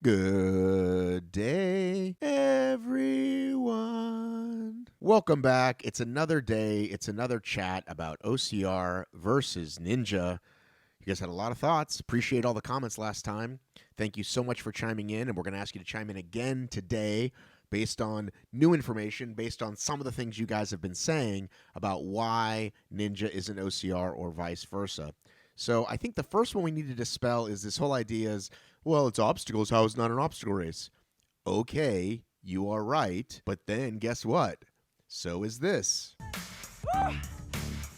Good day, everyone. Welcome back. It's another day. It's another chat about OCR versus Ninja. You guys had a lot of thoughts. Appreciate all the comments last time. Thank you so much for chiming in, and we're going to ask you to chime in again today based on new information, based on some of the things you guys have been saying about why Ninja is an OCR or vice versa. So I think the first one we need to dispel is this whole idea is, well, it's obstacles. How is it not an obstacle race? Okay, you are right. But then guess what? So is this.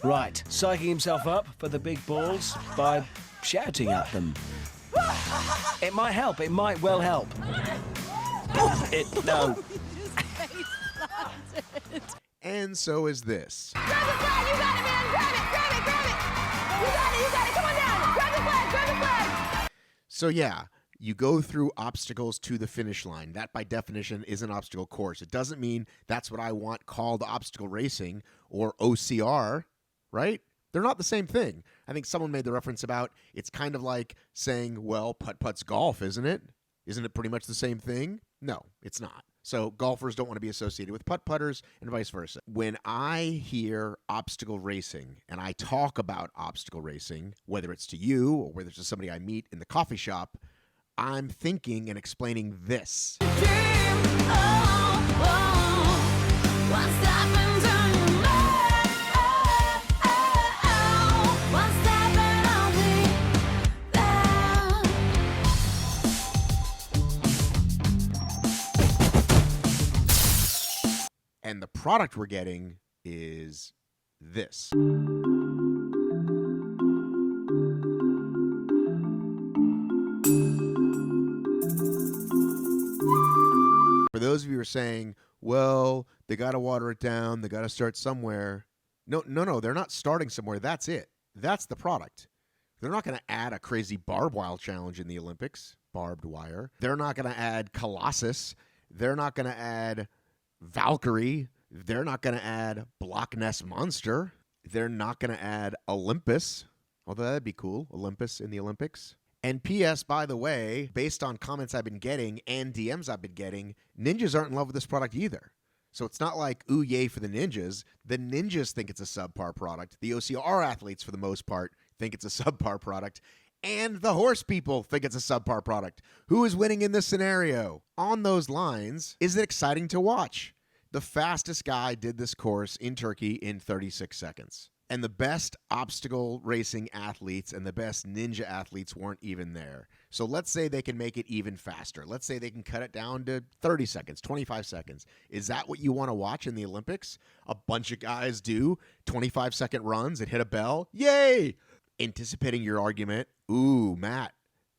Right, psyching himself up for the big balls by shouting at them. It might help. It might well help. No. And so is this. Grab the flag! You got it, man! Grab it! Grab it! Grab it! You got it! You got it! Come on down! Grab the flag! Grab the flag! So yeah, you go through obstacles to the finish line. That by definition is an obstacle course. It doesn't mean that's what I want called obstacle racing or OCR, right? They're not the same thing. I think someone made the reference about it's kind of like saying, well, putt-putt's golf, isn't it? Isn't it pretty much the same thing? No, it's not. So golfers don't want to be associated with putt-putters and vice versa. When I hear obstacle racing and I talk about obstacle racing, whether it's to you or whether it's to somebody I meet in the coffee shop, I'm thinking and explaining this. And the product we're getting is this. For those of you who are saying, well, they got to water it down, they got to start somewhere. No, they're not starting somewhere. That's it. That's the product. They're not going to add a crazy barbed wire challenge in the Olympics, barbed wire. They're not going to add Colossus. They're not going to add Valkyrie. They're not going to add Block Ness Monster. They're not going to add Olympus, although that'd be cool, Olympus in the Olympics. And P.S., by the way, based on comments I've been getting and DMs I've been getting, ninjas aren't in love with this product either. So it's not like, ooh, yay for the ninjas. The ninjas think it's a subpar product. The OCR athletes, for the most part, think it's a subpar product. And the horse people think it's a subpar product. Who is winning in this scenario? On those lines, is it exciting to watch? The fastest guy did this course in Turkey in 36 seconds. And the best obstacle racing athletes and the best ninja athletes weren't even there. So let's say they can make it even faster. Let's say they can cut it down to 30 seconds, 25 seconds. Is that what you want to watch in the Olympics? A bunch of guys do 25-second runs and hit a bell? Yay! Anticipating your argument, ooh, Matt,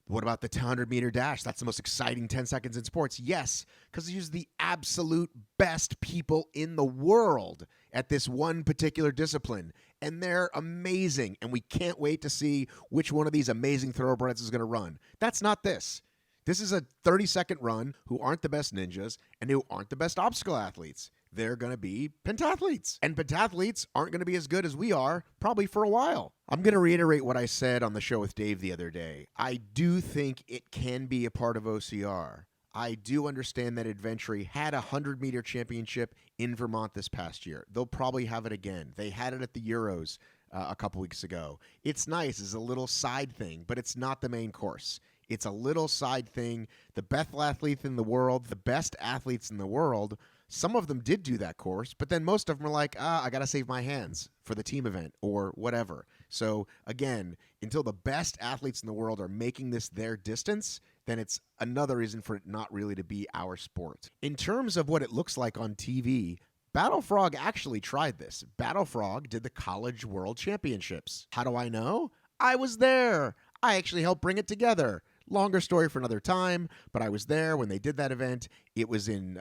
what about the 200-meter dash? That's the most exciting 10 seconds in sports. Yes, because they use the absolute best people in the world at this one particular discipline. And they're amazing, and we can't wait to see which one of these amazing thoroughbreds is going to run. That's not this. This is a 30-second run who aren't the best ninjas and who aren't the best obstacle athletes. They're going to be pentathletes. And pentathletes aren't going to be as good as we are probably for a while. I'm going to reiterate what I said on the show with Dave the other day. I do think it can be a part of OCR. I do understand that Adventure had a 100-meter championship in Vermont this past year. They'll probably have it again. They had it at the Euros a couple weeks ago. It's nice. It's a little side thing, but it's not the main course. It's a little side thing. The best athletes in the world, the best athletes in the world, some of them did do that course, but then most of them are like, I got to save my hands for the team event or whatever. So again, until the best athletes in the world are making this their distance, then it's another reason for it not really to be our sport. In terms of what it looks like on TV, Battle Frog actually tried this. Battle Frog did the College World Championships. How do I know? I was there. I actually helped bring it together. Longer story for another time, but I was there when they did that event. It was in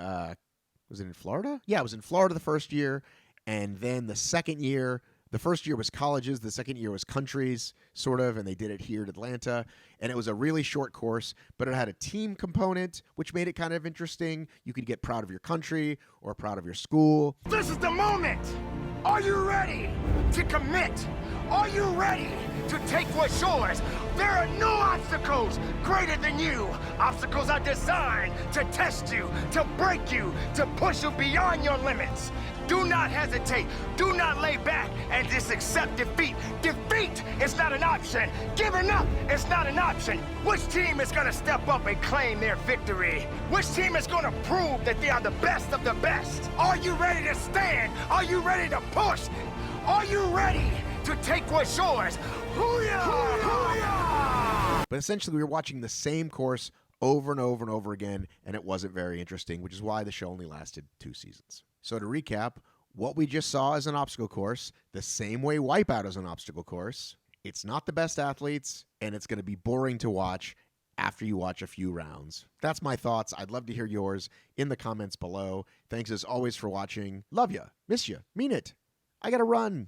Florida? Yeah, it was in Florida the first year, and then the second year, the first year was colleges, the second year was countries, sort of, and they did it here in Atlanta, and it was a really short course, but it had a team component, which made it kind of interesting. You could get proud of your country or proud of your school. This is the moment! Are you ready to commit? Are you ready to take what's yours. There are no obstacles greater than you. Obstacles are designed to test you, to break you, to push you beyond your limits. Do not hesitate. Do not lay back and just accept defeat. Defeat is not an option. Giving up is not an option. Which team is going to step up and claim their victory? Which team is going to prove that they are the best of the best? Are you ready to stand? Are you ready to push? Are you ready to take what's yours? Hoo-yah! Hoo-yah! But essentially, we were watching the same course over and over and over again, and it wasn't very interesting, which is why the show only lasted 2 seasons. So to recap, what we just saw is an obstacle course, the same way Wipeout is an obstacle course. It's not the best athletes, and it's going to be boring to watch after you watch a few rounds. That's my thoughts. I'd love to hear yours in the comments below. Thanks as always for watching. Love ya. Miss ya. Mean it. I gotta run.